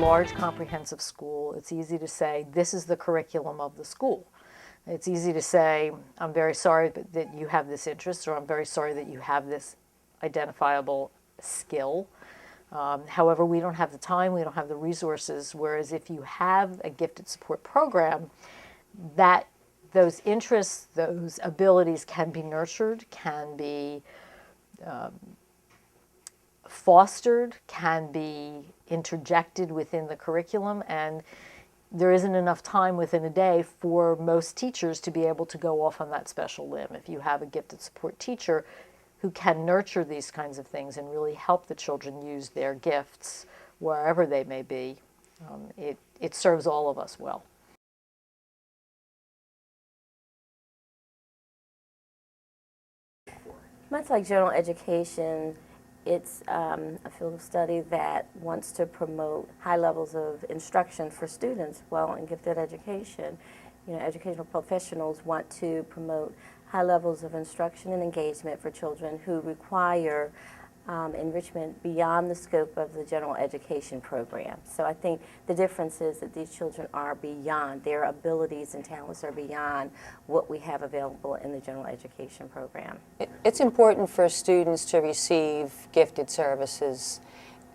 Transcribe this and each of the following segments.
large comprehensive school, it's easy to say, this is the curriculum of the school. It's easy to say, I'm very sorry that you have this interest, or I'm very sorry that you have this identifiable skill. However, we don't have the time, we don't have the resources, whereas if you have a gifted support program, that those interests, those abilities can be nurtured, can be fostered, can be interjected within the curriculum, and there isn't enough time within a day for most teachers to be able to go off on that special limb. If you have a gifted support teacher who can nurture these kinds of things and really help the children use their gifts wherever they may be, it serves all of us well. Much like general education, it's a field of study that wants to promote high levels of instruction for students. Well, in gifted education, educational professionals want to promote high levels of instruction and engagement for children who require enrichment beyond the scope of the general education program. So I think the difference is that these children are beyond, their abilities and talents are beyond what we have available in the general education program. It's important for students to receive gifted services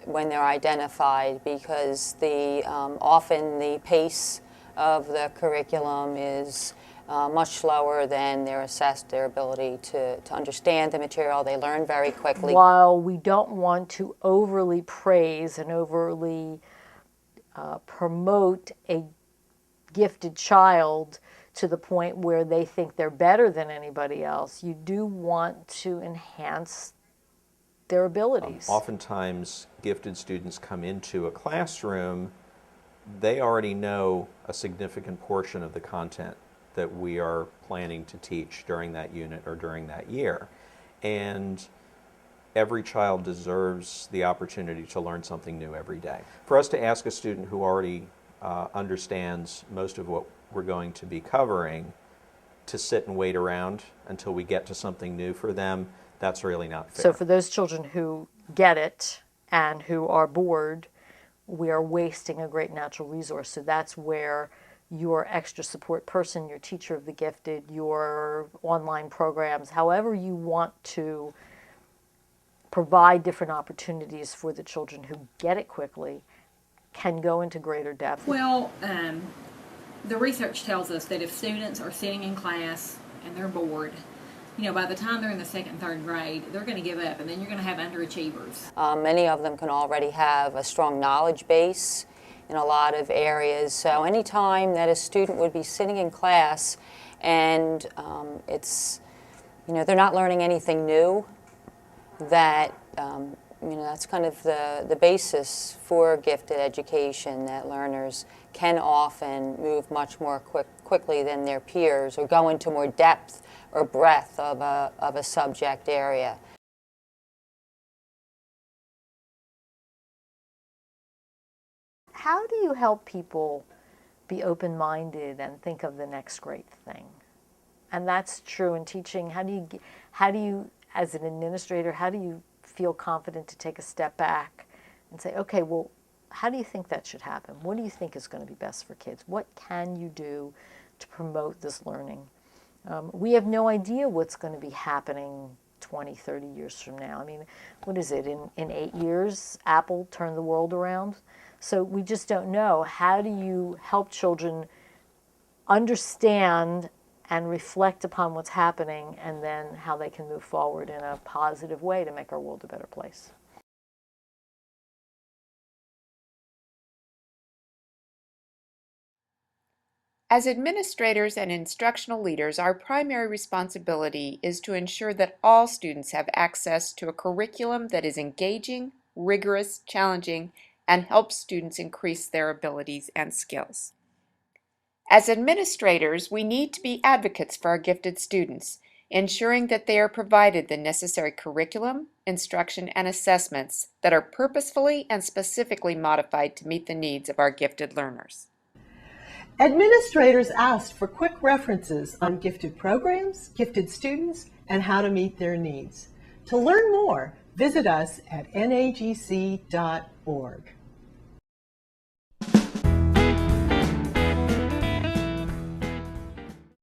when they're identified, because often the pace of the curriculum is much slower than they're assessed their ability to understand the material. They learn very quickly. While we don't want to overly praise and overly promote a gifted child to the point where they think they're better than anybody else, you do want to enhance their abilities. Oftentimes, gifted students come into a classroom, they already know a significant portion of the content that we are planning to teach during that unit or during that year. And every child deserves the opportunity to learn something new every day. For us to ask a student who already understands most of what we're going to be covering to sit and wait around until we get to something new for them, that's really not fair. So for those children who get it and who are bored, we are wasting a great natural resource. So that's where your extra support person, your teacher of the gifted, your online programs, however you want to provide different opportunities for the children who get it quickly, can go into greater depth. Well, the research tells us that if students are sitting in class and they're bored, by the time they're in the second and third grade, they're going to give up, and then you're going to have underachievers. Many of them can already have a strong knowledge base in a lot of areas. So any time that a student would be sitting in class and they're not learning anything new, that that's kind of the basis for gifted education, that learners can often move much more quickly than their peers or go into more depth or breadth of a subject area. How do you help people be open-minded and think of the next great thing? And that's true in teaching. How do you, as an administrator, how do you feel confident to take a step back and say, okay, well, how do you think that should happen? What do you think is going to be best for kids? What can you do to promote this learning? We have no idea what's going to be happening 20, 30 years from now. I mean, what is it? In 8 years, Apple turned the world around? So we just don't know. How do you help children understand and reflect upon what's happening, and then how they can move forward in a positive way to make our world a better place? As administrators and instructional leaders, our primary responsibility is to ensure that all students have access to a curriculum that is engaging, rigorous, challenging, and helps students increase their abilities and skills. As administrators, we need to be advocates for our gifted students, ensuring that they are provided the necessary curriculum, instruction, and assessments that are purposefully and specifically modified to meet the needs of our gifted learners. Administrators asked for quick references on gifted programs, gifted students, and how to meet their needs. To learn more, visit us at nagc.org.